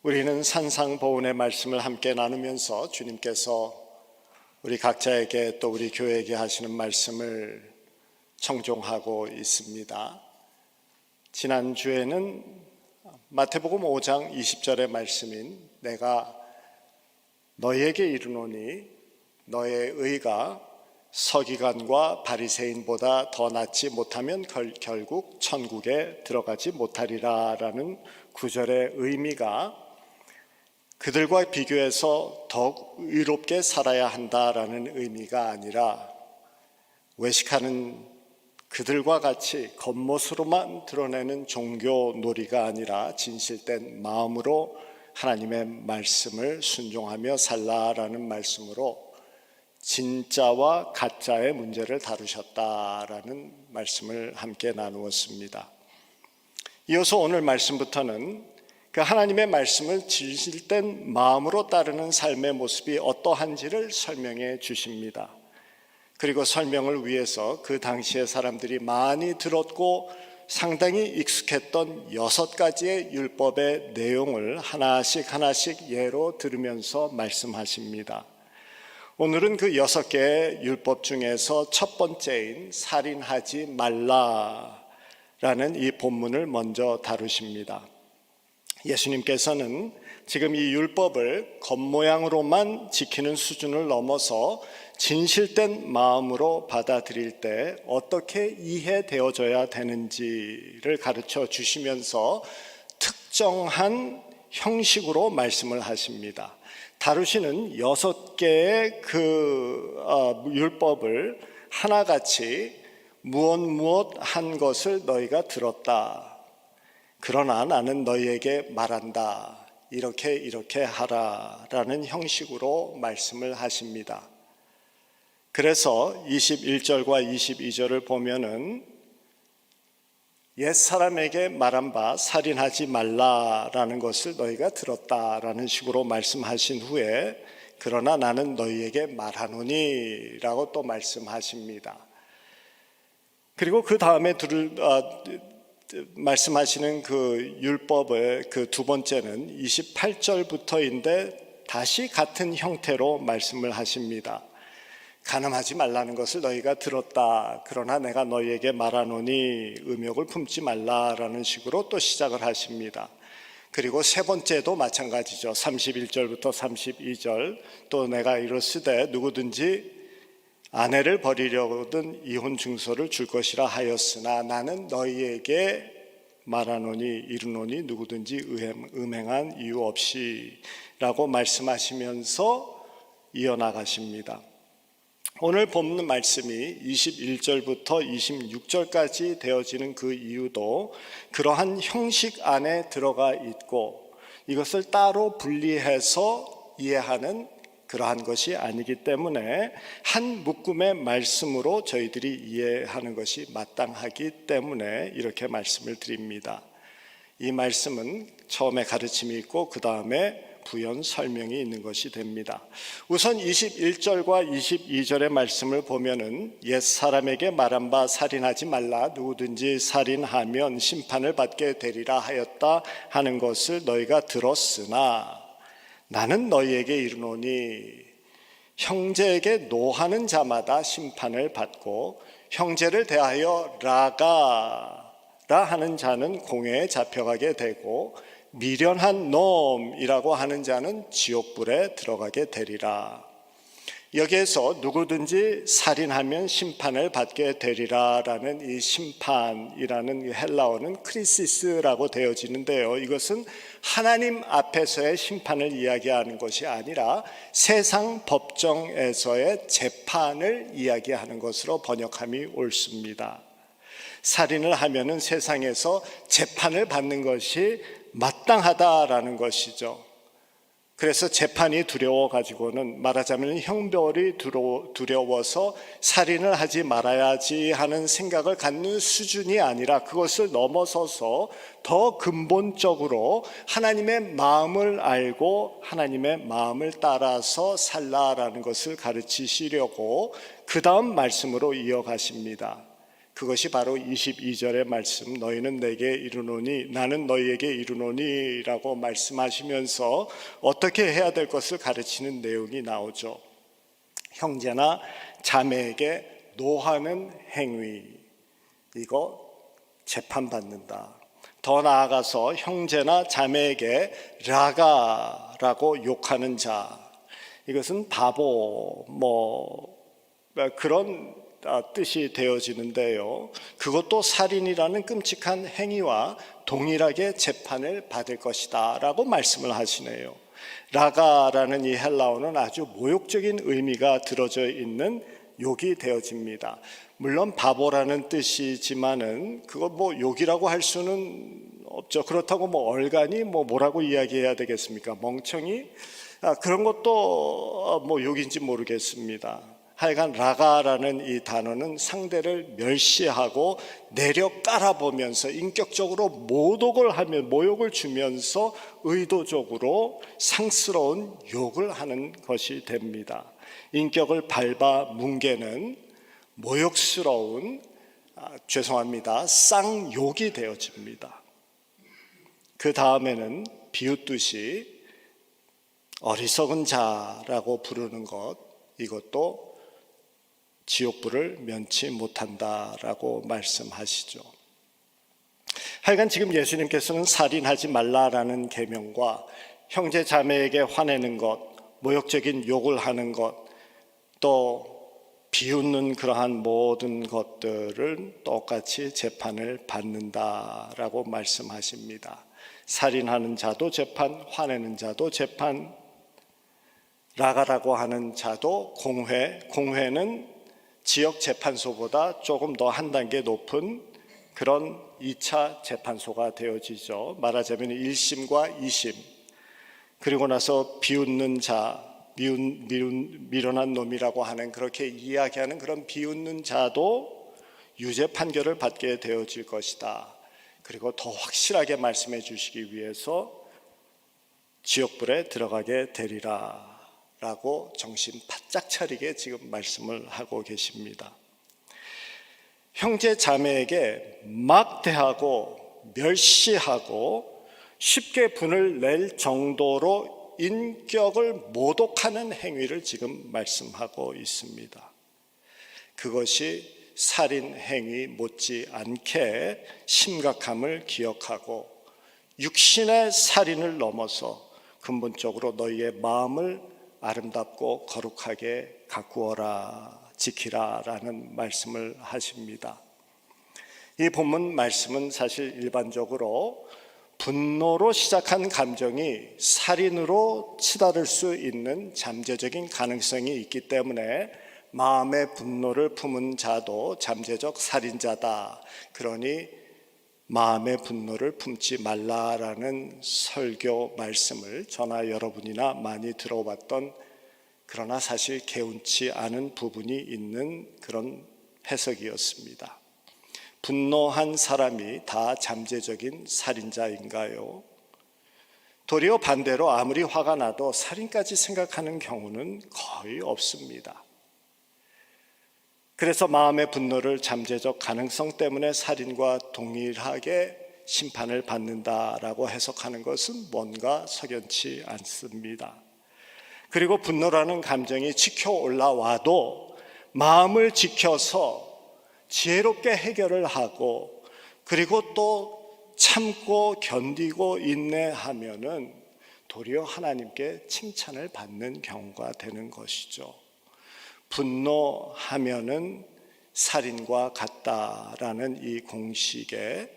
우리는 산상보훈의 말씀을 함께 나누면서 주님께서 우리 각자에게 또 우리 교회에게 하시는 말씀을 청종하고 있습니다. 지난주에는 마태복음 5장 20절의 말씀인 내가 너희에게 이르노니 너의 의가 서기관과 바리새인보다 더 낫지 못하면 결국 천국에 들어가지 못하리라 라는 구절의 의미가 그들과 비교해서 더욱 의롭게 살아야 한다라는 의미가 아니라 외식하는 그들과 같이 겉모습으로만 드러내는 종교 놀이가 아니라 진실된 마음으로 하나님의 말씀을 순종하며 살라라는 말씀으로 진짜와 가짜의 문제를 다루셨다라는 말씀을 함께 나누었습니다. 이어서 오늘 말씀부터는 그 하나님의 말씀을 진실된 마음으로 따르는 삶의 모습이 어떠한지를 설명해 주십니다. 그리고 설명을 위해서 그 당시의 사람들이 많이 들었고 상당히 익숙했던 6가지의 율법의 내용을 하나씩 예로 들으면서 말씀하십니다. 오늘은 그 6개의 율법 중에서 첫 번째인 살인하지 말라라는 이 본문을 먼저 다루십니다. 예수님께서는 지금 이 율법을 겉모양으로만 지키는 수준을 넘어서 진실된 마음으로 받아들일 때 어떻게 이해되어져야 되는지를 가르쳐 주시면서 특정한 형식으로 말씀을 하십니다. 다루시는 6개의 율법을 하나같이 무엇 한 것을 너희가 들었다. 그러나 나는 너희에게 말한다. 이렇게 하라라는 형식으로 말씀을 하십니다. 그래서 21절과 22절을 보면은 옛사람에게 말한 바 살인하지 말라라는 것을 너희가 들었다라는 식으로 말씀하신 후에 그러나 나는 너희에게 말하노니 라고 또 말씀하십니다. 그리고 그 다음에 말씀하시는 그 율법의 그 두 번째는 28절부터인데 다시 같은 형태로 말씀을 하십니다. 간음하지 말라는 것을 너희가 들었다. 그러나 내가 너희에게 말하노니 음욕을 품지 말라라는 식으로 또 시작을 하십니다. 그리고 세 번째도 마찬가지죠. 31절부터 32절 또 내가 이르시되 누구든지 아내를 버리려거든 이혼 증서를 줄 것이라 하였으나 나는 너희에게 말하노니 이르노니 누구든지 음행한 이유 없이 라고 말씀하시면서 이어나가십니다. 오늘 본문 말씀이 21절부터 26절까지 되어지는 그 이유도 그러한 형식 안에 들어가 있고 이것을 따로 분리해서 이해하는 그러한 것이 아니기 때문에 한 묶음의 말씀으로 저희들이 이해하는 것이 마땅하기 때문에 이렇게 말씀을 드립니다. 이 말씀은 처음에 가르침이 있고 그 다음에 부연 설명이 있는 것이 됩니다. 우선 21절과 22절의 말씀을 보면은 옛사람에게 말한 바 살인하지 말라 누구든지 살인하면 심판을 받게 되리라 하였다 하는 것을 너희가 들었으나 나는 너희에게 이르노니 형제에게 노하는 자마다 심판을 받고 형제를 대하여 라가라 하는 자는 공회에 잡혀가게 되고 미련한 놈이라고 하는 자는 지옥불에 들어가게 되리라. 여기에서 누구든지 살인하면 심판을 받게 되리라라는 이 심판이라는 헬라어는 크리시스라고 되어지는데요. 이것은 하나님 앞에서의 심판을 이야기하는 것이 아니라 세상 법정에서의 재판을 이야기하는 것으로 번역함이 옳습니다. 살인을 하면은 세상에서 재판을 받는 것이 마땅하다라는 것이죠. 그래서 재판이 두려워가지고는 말하자면 형벌이 두려워서 살인을 하지 말아야지 하는 생각을 갖는 수준이 아니라 그것을 넘어서서 더 근본적으로 하나님의 마음을 알고 하나님의 마음을 따라서 살라라는 것을 가르치시려고 그 다음 말씀으로 이어가십니다. 그것이 바로 22절의 말씀, 너희는 내게 이르노니 나는 너희에게 이르노니 라고 말씀하시면서 어떻게 해야 될 것을 가르치는 내용이 나오죠. 형제나 자매에게 노하는 행위, 이거 재판받는다. 더 나아가서 형제나 자매에게 라가라고 욕하는 자, 이것은 바보 그런 뜻이 되어지는데요. 그것도 살인이라는 끔찍한 행위와 동일하게 재판을 받을 것이다 라고 말씀을 하시네요. 라가라는 이 헬라어는 아주 모욕적인 의미가 들어져 있는 욕이 되어집니다. 물론 바보라는 뜻이지만은 그거 욕이라고 할 수는 없죠. 그렇다고 얼간이 뭐라고 이야기해야 되겠습니까? 멍청이? 그런 것도 욕인지 모르겠습니다. 하여간 라가라는 이 단어는 상대를 멸시하고 내려 깔아보면서 인격적으로 모욕을 주면서 의도적으로 상스러운 욕을 하는 것이 됩니다. 인격을 밟아 뭉개는 모욕스러운 쌍욕이 되어집니다. 그 다음에는 비웃듯이 어리석은 자라고 부르는 것, 이것도 지옥불을 면치 못한다라고 말씀하시죠. 하여간 지금 예수님께서는 살인하지 말라라는 계명과 형제 자매에게 화내는 것, 모욕적인 욕을 하는 것, 또 비웃는 그러한 모든 것들을 똑같이 재판을 받는다라고 말씀하십니다. 살인하는 자도 재판, 화내는 자도 재판, 라가라고 하는 자도 공회는 지역 재판소보다 조금 더 한 단계 높은 그런 2차 재판소가 되어지죠. 말하자면 1심과 2심. 그리고 나서 비웃는 자, 미련한 놈이라고 하는, 그렇게 이야기하는 그런 비웃는 자도 유죄 판결을 받게 되어질 것이다. 그리고 더 확실하게 말씀해 주시기 위해서 지옥불에 들어가게 되리라 라고 정신 바짝 차리게 지금 말씀을 하고 계십니다. 형제 자매에게 막대하고 멸시하고 쉽게 분을 낼 정도로 인격을 모독하는 행위를 지금 말씀하고 있습니다. 그것이 살인 행위 못지않게 심각함을 기억하고 육신의 살인을 넘어서 근본적으로 너희의 마음을 아름답고 거룩하게 가꾸어라, 지키라 라는 말씀을 하십니다. 이 본문 말씀은 사실 일반적으로 분노로 시작한 감정이 살인으로 치달을 수 있는 잠재적인 가능성이 있기 때문에 마음의 분노를 품은 자도 잠재적 살인자다. 그러니 마음의 분노를 품지 말라라는 설교 말씀을 저나 여러분이나 많이 들어봤던, 그러나 사실 개운치 않은 부분이 있는 그런 해석이었습니다. 분노한 사람이 다 잠재적인 살인자인가요? 도리어 반대로 아무리 화가 나도 살인까지 생각하는 경우는 거의 없습니다. 그래서 마음의 분노를 잠재적 가능성 때문에 살인과 동일하게 심판을 받는다라고 해석하는 것은 뭔가 석연치 않습니다. 그리고 분노라는 감정이 치켜 올라와도 마음을 지켜서 지혜롭게 해결을 하고 그리고 또 참고 견디고 인내하면은 도리어 하나님께 칭찬을 받는 경우가 되는 것이죠. 분노하면은 살인과 같다라는 이 공식에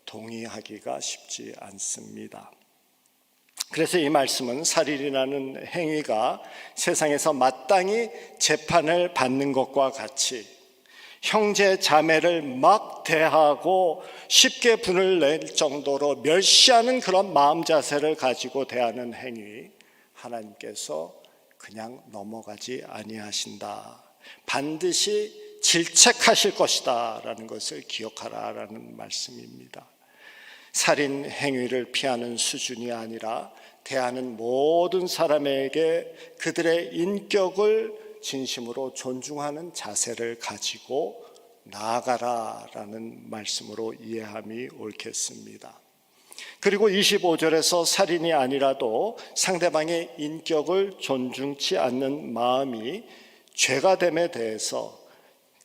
동의하기가 쉽지 않습니다. 그래서 이 말씀은 살인이라는 행위가 세상에서 마땅히 재판을 받는 것과 같이 형제 자매를 막 대하고 쉽게 분을 낼 정도로 멸시하는 그런 마음 자세를 가지고 대하는 행위, 하나님께서 그냥 넘어가지 아니하신다. 반드시 질책하실 것이다 라는 것을 기억하라라는 말씀입니다. 살인 행위를 피하는 수준이 아니라 대하는 모든 사람에게 그들의 인격을 진심으로 존중하는 자세를 가지고 나아가라라는 말씀으로 이해함이 옳겠습니다. 그리고 25절에서 살인이 아니라도 상대방의 인격을 존중치 않는 마음이 죄가 됨에 대해서,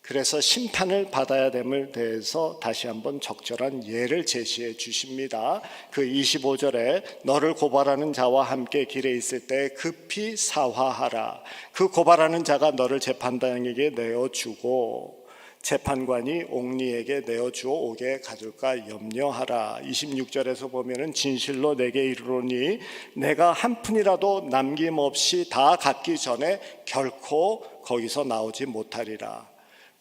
그래서 심판을 받아야 됨을 대해서 다시 한번 적절한 예를 제시해 주십니다. 그 25절에 너를 고발하는 자와 함께 길에 있을 때 급히 사화하라. 그 고발하는 자가 너를 재판장에게 내어주고 재판관이 옥리에게 내어주어 옥에 가둘까 염려하라. 26절에서 보면은 진실로 내게 이르노니 내가 한 푼이라도 남김없이 다 갚기 전에 결코 거기서 나오지 못하리라.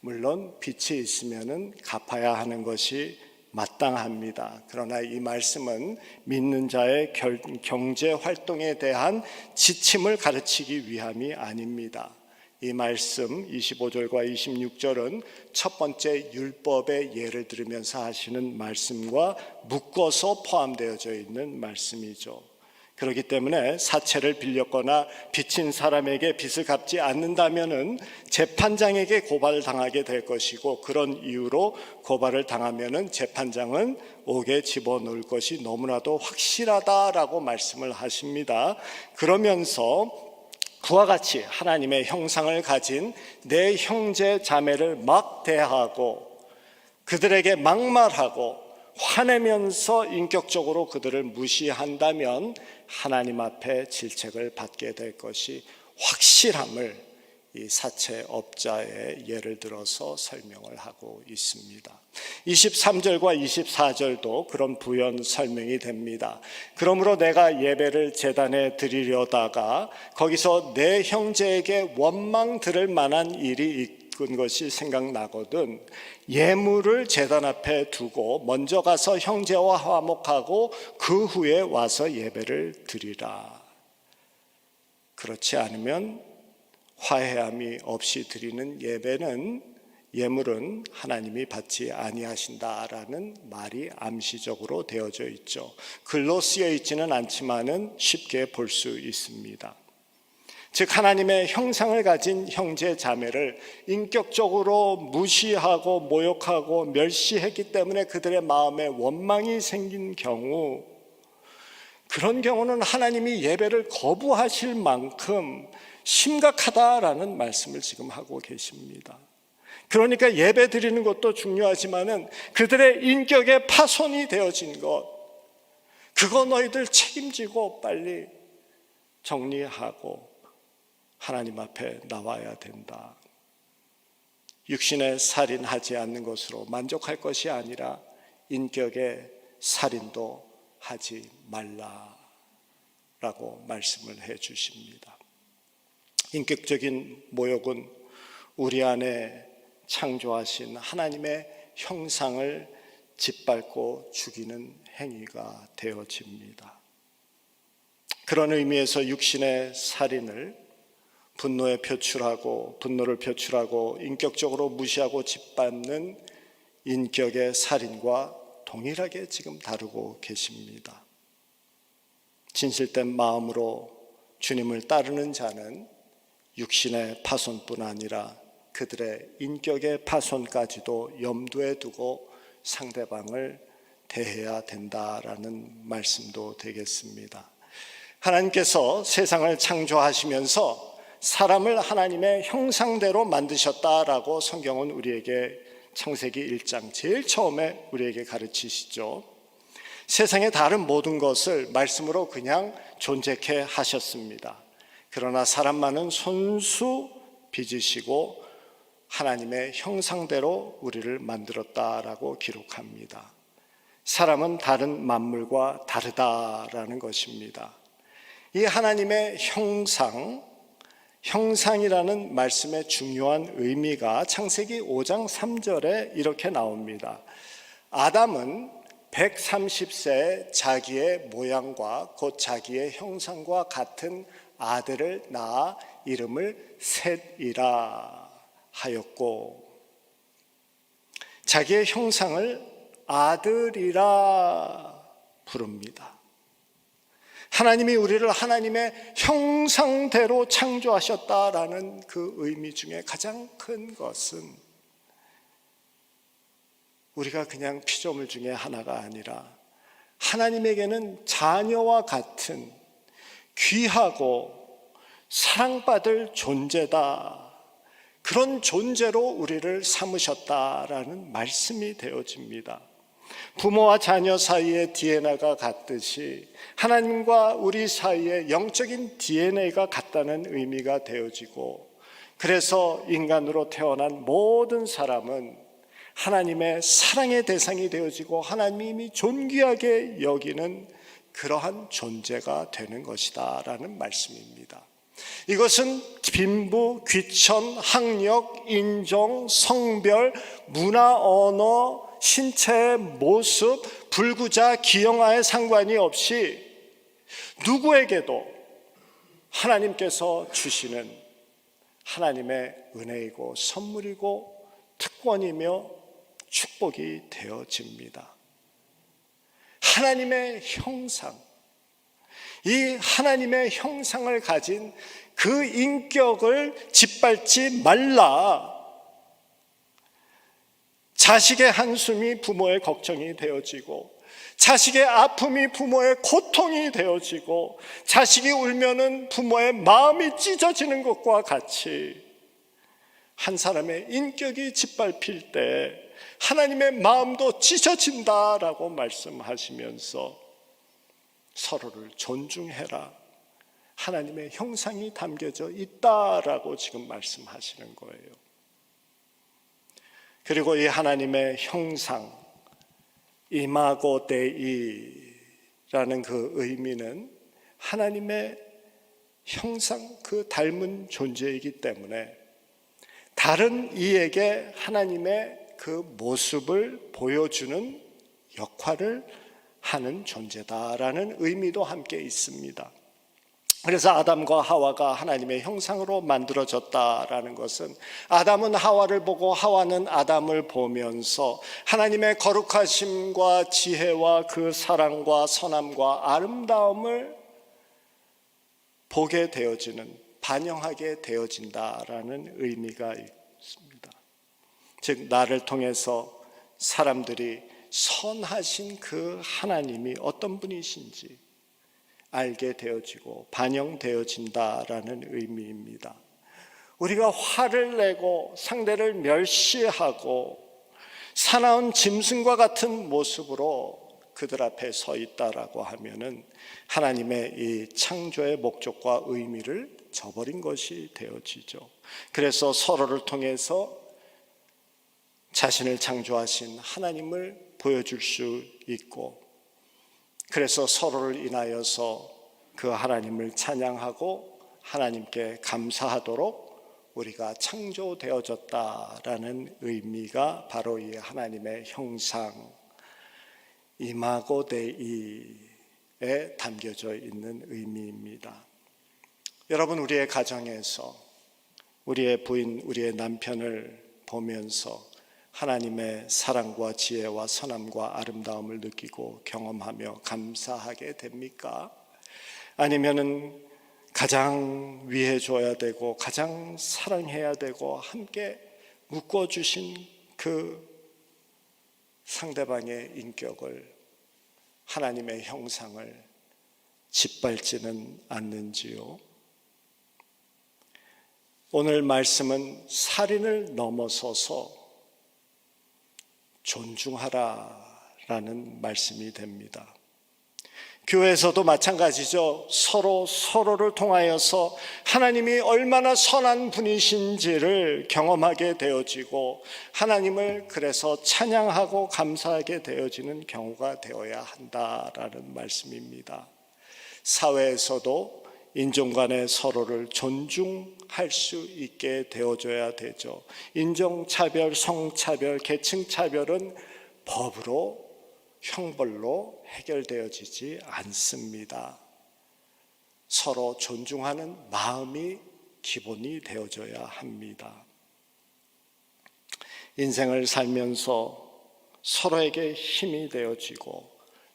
물론 빚이 있으면은 갚아야 하는 것이 마땅합니다. 그러나 이 말씀은 믿는 자의 경제 활동에 대한 지침을 가르치기 위함이 아닙니다. 이 말씀 25절과 26절은 첫 번째 율법의 예를 들으면서 하시는 말씀과 묶어서 포함되어져 있는 말씀이죠. 그렇기 때문에 사채를 빌렸거나 빚진 사람에게 빚을 갚지 않는다면은 재판장에게 고발을 당하게 될 것이고, 그런 이유로 고발을 당하면은 재판장은 옥에 집어넣을 것이 너무나도 확실하다라고 말씀을 하십니다. 그러면서 그와 같이 하나님의 형상을 가진 내 형제 자매를 막 대하고 그들에게 막말하고 화내면서 인격적으로 그들을 무시한다면 하나님 앞에 질책을 받게 될 것이 확실함을 이 사채업자의 예를 들어서 설명을 하고 있습니다. 23절과 24절도 그런 부연 설명이 됩니다. 그러므로 내가 예배를 제단에 드리려다가 거기서 내 형제에게 원망 들을 만한 일이 있은 것이 생각나거든 예물을 제단 앞에 두고 먼저 가서 형제와 화목하고 그 후에 와서 예배를 드리라. 그렇지 않으면 화해함이 없이 드리는 예물은 하나님이 받지 아니하신다라는 말이 암시적으로 되어져 있죠. 글로 쓰여 있지는 않지만은 쉽게 볼 수 있습니다. 즉 하나님의 형상을 가진 형제 자매를 인격적으로 무시하고 모욕하고 멸시했기 때문에 그들의 마음에 원망이 생긴 경우, 그런 경우는 하나님이 예배를 거부하실 만큼 심각하다라는 말씀을 지금 하고 계십니다. 그러니까 예배 드리는 것도 중요하지만은 그들의 인격의 파손이 되어진 것, 그거 너희들 책임지고 빨리 정리하고 하나님 앞에 나와야 된다. 육신의 살인하지 않는 것으로 만족할 것이 아니라 인격의 살인도 하지 말라라고 말씀을 해 주십니다. 인격적인 모욕은 우리 안에 창조하신 하나님의 형상을 짓밟고 죽이는 행위가 되어집니다. 그런 의미에서 육신의 살인을 분노를 표출하고 인격적으로 무시하고 짓밟는 인격의 살인과 동일하게 지금 다루고 계십니다. 진실된 마음으로 주님을 따르는 자는 육신의 파손뿐 아니라 그들의 인격의 파손까지도 염두에 두고 상대방을 대해야 된다라는 말씀도 되겠습니다. 하나님께서 세상을 창조하시면서 사람을 하나님의 형상대로 만드셨다라고 성경은 우리에게 창세기 1장 제일 처음에 우리에게 가르치시죠. 세상의 다른 모든 것을 말씀으로 그냥 존재케 하셨습니다. 그러나 사람만은 손수 빚으시고 하나님의 형상대로 우리를 만들었다라고 기록합니다. 사람은 다른 만물과 다르다라는 것입니다. 이 하나님의 형상이라는 말씀의 중요한 의미가 창세기 5장 3절에 이렇게 나옵니다. 아담은 130세에 자기의 모양과 곧 자기의 형상과 같은 아들을 낳아 이름을 셋이라 하였고, 자기의 형상을 아들이라 부릅니다. 하나님이 우리를 하나님의 형상대로 창조하셨다라는 그 의미 중에 가장 큰 것은 우리가 그냥 피조물 중에 하나가 아니라 하나님에게는 자녀와 같은 귀하고 사랑받을 존재다. 그런 존재로 우리를 삼으셨다라는 말씀이 되어집니다. 부모와 자녀 사이의 DNA가 같듯이 하나님과 우리 사이의 영적인 DNA가 같다는 의미가 되어지고, 그래서 인간으로 태어난 모든 사람은 하나님의 사랑의 대상이 되어지고 하나님이 존귀하게 여기는 그러한 존재가 되는 것이다 라는 말씀입니다. 이것은 빈부, 귀천, 학력, 인종, 성별, 문화, 언어, 신체의 모습, 불구자, 기형아에 상관이 없이 누구에게도 하나님께서 주시는 하나님의 은혜이고 선물이고 특권이며 축복이 되어집니다. 하나님의 형상, 이 하나님의 형상을 가진 그 인격을 짓밟지 말라. 자식의 한숨이 부모의 걱정이 되어지고, 자식의 아픔이 부모의 고통이 되어지고, 자식이 울면은 부모의 마음이 찢어지는 것과 같이 한 사람의 인격이 짓밟힐 때 하나님의 마음도 찢어진다라고 말씀하시면서 서로를 존중해라, 하나님의 형상이 담겨져 있다라고 지금 말씀하시는 거예요. 그리고 이 하나님의 형상, 이마고 데이라는 그 의미는 하나님의 형상, 그 닮은 존재이기 때문에 다른 이에게 하나님의 그 모습을 보여주는 역할을 하는 존재다라는 의미도 함께 있습니다. 그래서 아담과 하와가 하나님의 형상으로 만들어졌다라는 것은 아담은 하와를 보고 하와는 아담을 보면서 하나님의 거룩하심과 지혜와 그 사랑과 선함과 아름다움을 보게 되어지는, 반영하게 되어진다라는 의미가 있습니다. 즉 나를 통해서 사람들이 선하신 그 하나님이 어떤 분이신지 알게 되어지고 반영되어진다라는 의미입니다. 우리가 화를 내고 상대를 멸시하고 사나운 짐승과 같은 모습으로 그들 앞에 서 있다라고 하면은 하나님의 이 창조의 목적과 의미를 저버린 것이 되어지죠. 그래서 서로를 통해서 자신을 창조하신 하나님을 보여줄 수 있고, 그래서 서로를 인하여서 그 하나님을 찬양하고 하나님께 감사하도록 우리가 창조되어졌다라는 의미가 바로 이 하나님의 형상, 이마고 데이에 담겨져 있는 의미입니다. 여러분, 우리의 가정에서 우리의 부인, 우리의 남편을 보면서 하나님의 사랑과 지혜와 선함과 아름다움을 느끼고 경험하며 감사하게 됩니까? 아니면은 가장 위해줘야 되고 가장 사랑해야 되고 함께 묶어주신 그 상대방의 인격을, 하나님의 형상을 짓밟지는 않는지요? 오늘 말씀은 살인을 넘어서서 존중하라라는 말씀이 됩니다. 교회에서도 마찬가지죠. 서로를 통하여서 하나님이 얼마나 선한 분이신지를 경험하게 되어지고 하나님을 그래서 찬양하고 감사하게 되어지는 경우가 되어야 한다라는 말씀입니다. 사회에서도 인종 간에 서로를 존중할 수 있게 되어줘야 되죠. 인종차별, 성차별, 계층차별은 법으로, 형벌로 해결되어지지 않습니다. 서로 존중하는 마음이 기본이 되어져야 합니다. 인생을 살면서 서로에게 힘이 되어지고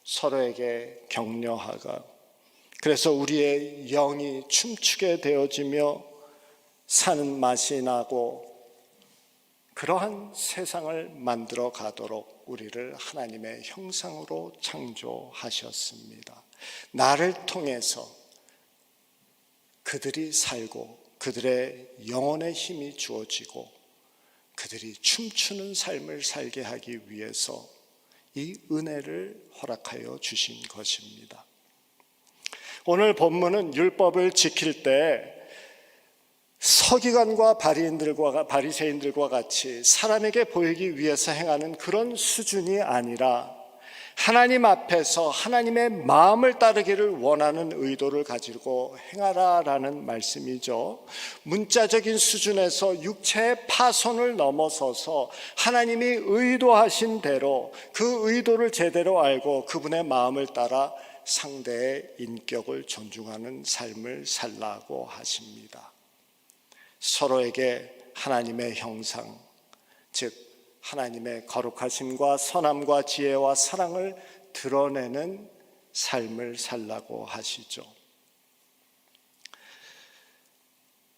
서로에게 격려하고, 그래서 우리의 영이 춤추게 되어지며 사는 맛이 나고 그러한 세상을 만들어 가도록 우리를 하나님의 형상으로 창조하셨습니다. 나를 통해서 그들이 살고 그들의 영혼의 힘이 주어지고 그들이 춤추는 삶을 살게 하기 위해서 이 은혜를 허락하여 주신 것입니다. 오늘 본문은 율법을 지킬 때 서기관과 바리새인들과 같이 사람에게 보이기 위해서 행하는 그런 수준이 아니라 하나님 앞에서 하나님의 마음을 따르기를 원하는 의도를 가지고 행하라라는 말씀이죠. 문자적인 수준에서 육체의 파손을 넘어서서 하나님이 의도하신 대로 그 의도를 제대로 알고 그분의 마음을 따라 상대의 인격을 존중하는 삶을 살라고 하십니다. 서로에게 하나님의 형상, 즉 하나님의 거룩하심과 선함과 지혜와 사랑을 드러내는 삶을 살라고 하시죠.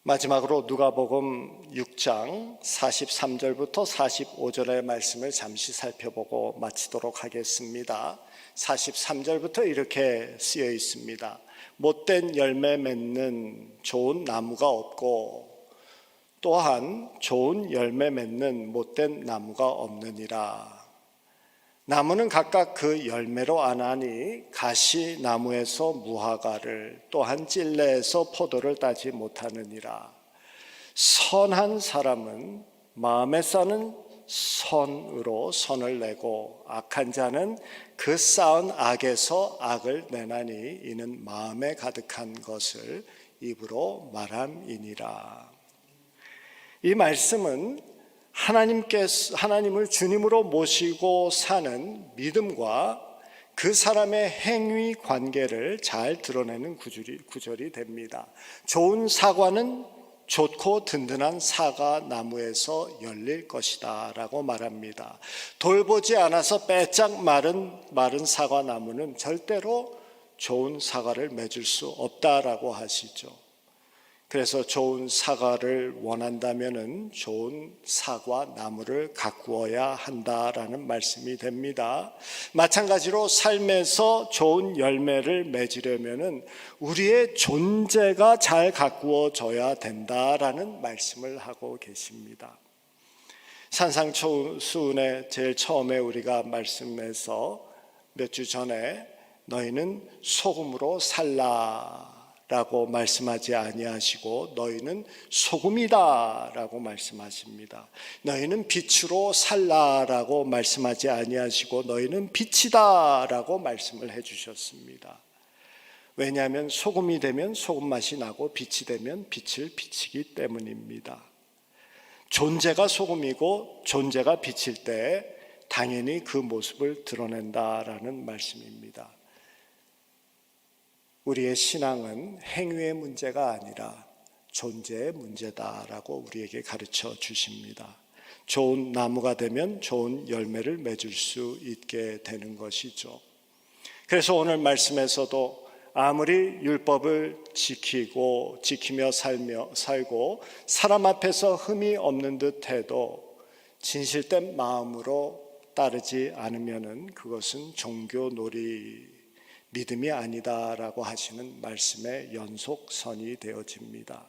마지막으로 누가복음 6장 43절부터 45절의 말씀을 잠시 살펴보고 마치도록 하겠습니다. 43절부터 이렇게 쓰여 있습니다. 못된 열매 맺는 좋은 나무가 없고 또한 좋은 열매 맺는 못된 나무가 없느니라. 나무는 각각 그 열매로 아나니 가시나무에서 무화과를 또한 찔레에서 포도를 따지 못하느니라. 선한 사람은 마음에 싸는 선으로 선을 내고 악한 자는 그 쌓은 악에서 악을 내나니 이는 마음에 가득한 것을 입으로 말함이니라. 이 말씀은 하나님을 주님으로 모시고 사는 믿음과 그 사람의 행위 관계를 잘 드러내는 구절이 됩니다. 좋은 사과는 좋고 든든한 사과 나무에서 열릴 것이다 라고 말합니다. 돌보지 않아서 빼짝 마른 사과 나무는 절대로 좋은 사과를 맺을 수 없다라고 하시죠. 그래서 좋은 사과를 원한다면은 좋은 사과 나무를 가꾸어야 한다라는 말씀이 됩니다. 마찬가지로 삶에서 좋은 열매를 맺으려면은 우리의 존재가 잘 가꾸어져야 된다라는 말씀을 하고 계십니다. 산상수훈의 제일 처음에 우리가 말씀에서 몇 주 전에 너희는 소금으로 살라 라고 말씀하지 아니하시고 너희는 소금이다 라고 말씀하십니다. 너희는 빛으로 살라라고 말씀하지 아니하시고 너희는 빛이다 라고 말씀을 해주셨습니다. 왜냐하면 소금이 되면 소금 맛이 나고 빛이 되면 빛을 비치기 때문입니다. 존재가 소금이고 존재가 빛일 때 당연히 그 모습을 드러낸다라는 말씀입니다. 우리의 신앙은 행위의 문제가 아니라 존재의 문제다라고 우리에게 가르쳐 주십니다. 좋은 나무가 되면 좋은 열매를 맺을 수 있게 되는 것이죠. 그래서 오늘 말씀에서도 아무리 율법을 지키며 살고 사람 앞에서 흠이 없는 듯 해도 진실된 마음으로 따르지 않으면은 그것은 종교놀이 믿음이 아니다라고 하시는 말씀의 연속선이 되어집니다.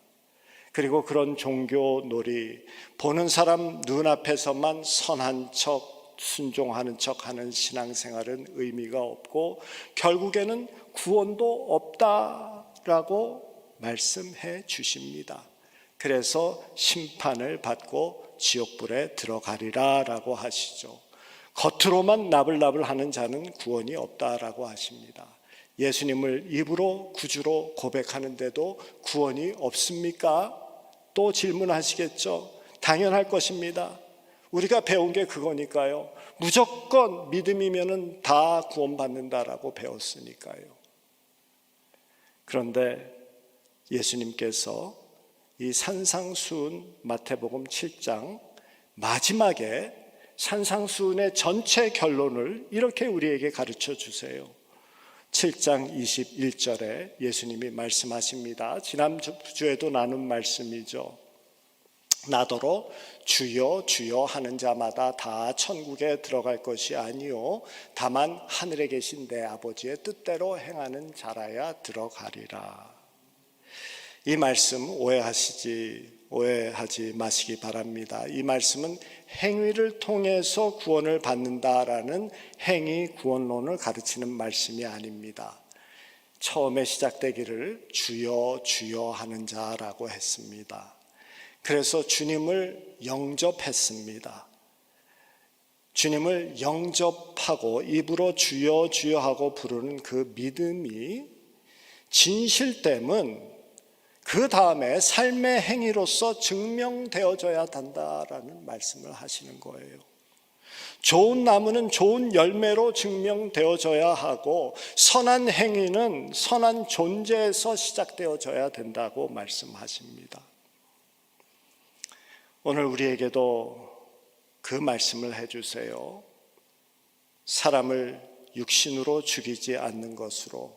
그리고 그런 종교놀이, 보는 사람 눈앞에서만 선한 척, 순종하는 척하는 신앙생활은 의미가 없고 결국에는 구원도 없다라고 말씀해 주십니다. 그래서 심판을 받고 지옥불에 들어가리라라고 하시죠. 겉으로만 나불나불하는 자는 구원이 없다라고 하십니다. 예수님을 입으로 구주로 고백하는데도 구원이 없습니까? 또 질문하시겠죠. 당연할 것입니다. 우리가 배운 게 그거니까요. 무조건 믿음이면은 다 구원받는다라고 배웠으니까요. 그런데 예수님께서 이 산상수훈 마태복음 7장 마지막에 산상수훈의 전체 결론을 이렇게 우리에게 가르쳐 주세요. 7장 21절에 예수님이 말씀하십니다. 지난주에도 나눈 말씀이죠. 나더러 주여 주여 하는 자마다 다 천국에 들어갈 것이 아니요 다만 하늘에 계신 내 아버지의 뜻대로 행하는 자라야 들어가리라. 이 말씀 오해하지 마시기 바랍니다. 이 말씀은 행위를 통해서 구원을 받는다라는 행위 구원론을 가르치는 말씀이 아닙니다. 처음에 시작되기를 주여 주여 하는 자라고 했습니다. 그래서 주님을 영접했습니다. 주님을 영접하고 입으로 주여 주여 하고 부르는 그 믿음이 진실됨은 그 다음에 삶의 행위로서 증명되어져야 한다라는 말씀을 하시는 거예요. 좋은 나무는 좋은 열매로 증명되어져야 하고 선한 행위는 선한 존재에서 시작되어져야 된다고 말씀하십니다. 오늘 우리에게도 그 말씀을 해주세요. 사람을 육신으로 죽이지 않는 것으로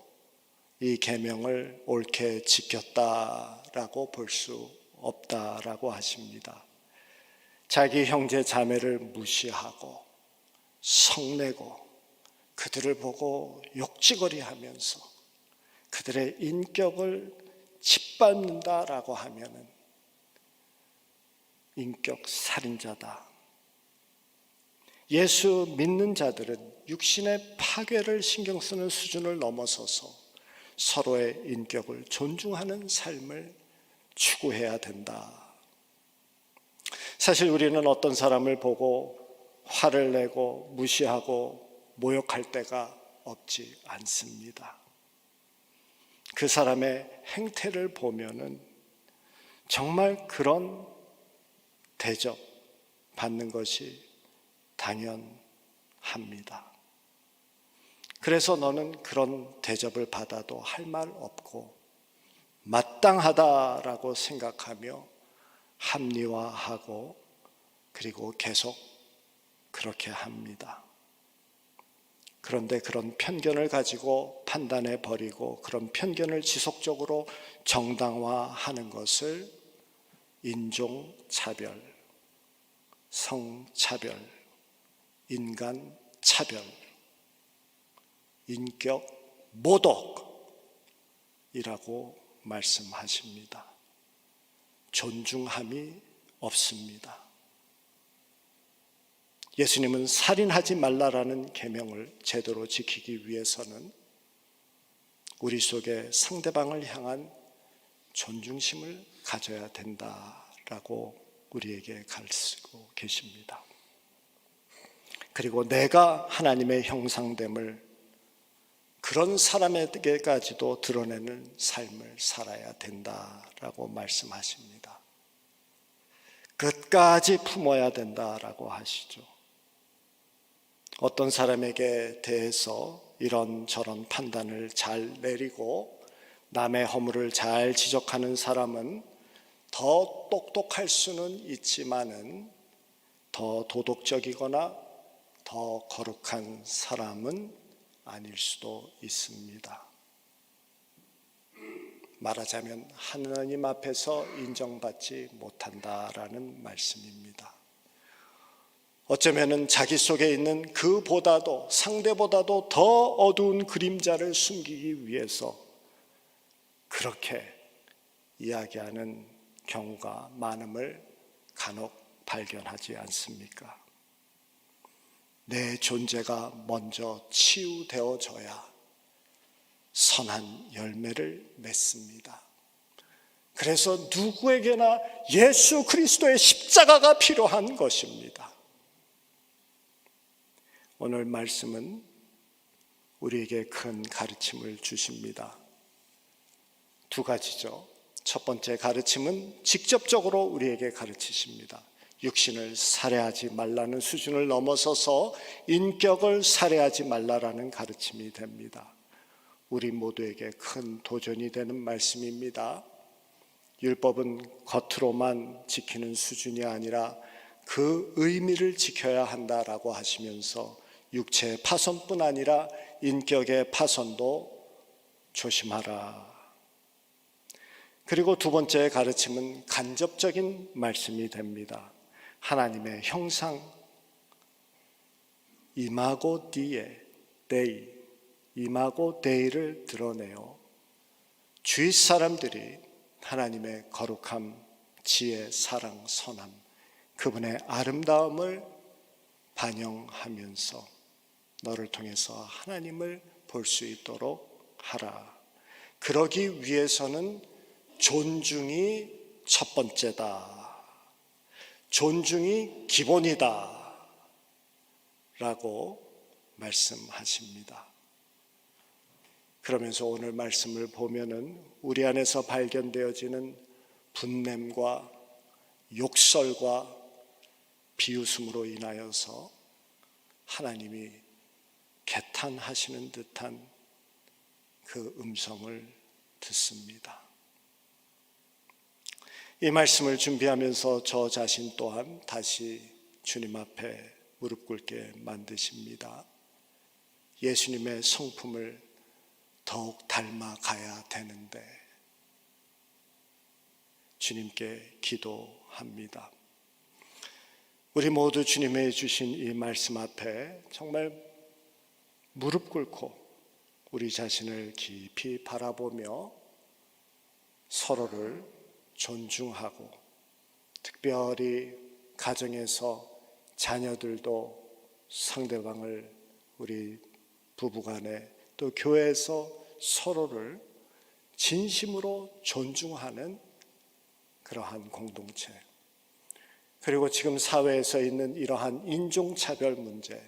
이 계명을 옳게 지켰다라고 볼 수 없다라고 하십니다. 자기 형제 자매를 무시하고 성내고 그들을 보고 욕지거리하면서 그들의 인격을 짓밟는다라고 하면은 인격 살인자다. 예수 믿는 자들은 육신의 파괴를 신경 쓰는 수준을 넘어서서 서로의 인격을 존중하는 삶을 추구해야 된다. 사실 우리는 어떤 사람을 보고 화를 내고 무시하고 모욕할 때가 없지 않습니다. 그 사람의 행태를 보면은 정말 그런 대접 받는 것이 당연합니다. 그래서 너는 그런 대접을 받아도 할 말 없고 마땅하다라고 생각하며 합리화하고 그리고 계속 그렇게 합니다. 그런데 그런 편견을 가지고 판단해 버리고 그런 편견을 지속적으로 정당화하는 것을 인종차별, 성차별, 인간차별, 인격 모독이라고 말씀하십니다. 존중함이 없습니다. 예수님은 살인하지 말라라는 계명을 제대로 지키기 위해서는 우리 속에 상대방을 향한 존중심을 가져야 된다라고 우리에게 가르치고 계십니다. 그리고 내가 하나님의 형상됨을 그런 사람에게까지도 드러내는 삶을 살아야 된다라고 말씀하십니다. 끝까지 품어야 된다라고 하시죠. 어떤 사람에게 대해서 이런저런 판단을 잘 내리고 남의 허물을 잘 지적하는 사람은 더 똑똑할 수는 있지만은 더 도덕적이거나 더 거룩한 사람은 아닐 수도 있습니다. 말하자면 하나님 앞에서 인정받지 못한다라는 말씀입니다. 어쩌면은 자기 속에 있는 그보다도 상대보다도 더 어두운 그림자를 숨기기 위해서 그렇게 이야기하는 경우가 많음을 간혹 발견하지 않습니까? 내 존재가 먼저 치유되어져야 선한 열매를 맺습니다. 그래서 누구에게나 예수 그리스도의 십자가가 필요한 것입니다. 오늘 말씀은 우리에게 큰 가르침을 주십니다. 두 가지죠. 첫 번째 가르침은 직접적으로 우리에게 가르치십니다. 육신을 살해하지 말라는 수준을 넘어서서 인격을 살해하지 말라라는 가르침이 됩니다. 우리 모두에게 큰 도전이 되는 말씀입니다. 율법은 겉으로만 지키는 수준이 아니라 그 의미를 지켜야 한다라고 하시면서 육체의 파손뿐 아니라 인격의 파손도 조심하라. 그리고 두 번째 가르침은 간접적인 말씀이 됩니다. 하나님의 형상, 이마고 데이, 이마고 데이를 드러내어 주위 사람들이 하나님의 거룩함, 지혜, 사랑, 선함, 그분의 아름다움을 반영하면서 너를 통해서 하나님을 볼 수 있도록 하라. 그러기 위해서는 존중이 첫 번째다. 존중이 기본이다. 라고 말씀하십니다. 그러면서 오늘 말씀을 보면은 우리 안에서 발견되어지는 분냄과 욕설과 비웃음으로 인하여서 하나님이 개탄하시는 듯한 그 음성을 듣습니다. 이 말씀을 준비하면서 저 자신 또한 다시 주님 앞에 무릎 꿇게 만드십니다. 예수님의 성품을 더욱 닮아가야 되는데 주님께 기도합니다. 우리 모두 주님의 주신 이 말씀 앞에 정말 무릎 꿇고 우리 자신을 깊이 바라보며 서로를 존중하고, 특별히 가정에서 자녀들도 상대방을, 우리 부부간에 또 교회에서 서로를 진심으로 존중하는 그러한 공동체, 그리고 지금 사회에서 있는 이러한 인종차별 문제,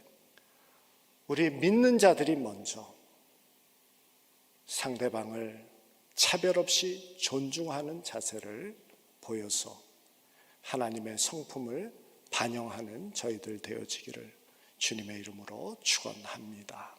우리 믿는 자들이 먼저 상대방을 차별 없이 존중하는 자세를 보여서 하나님의 성품을 반영하는 저희들 되어지기를 주님의 이름으로 축원합니다.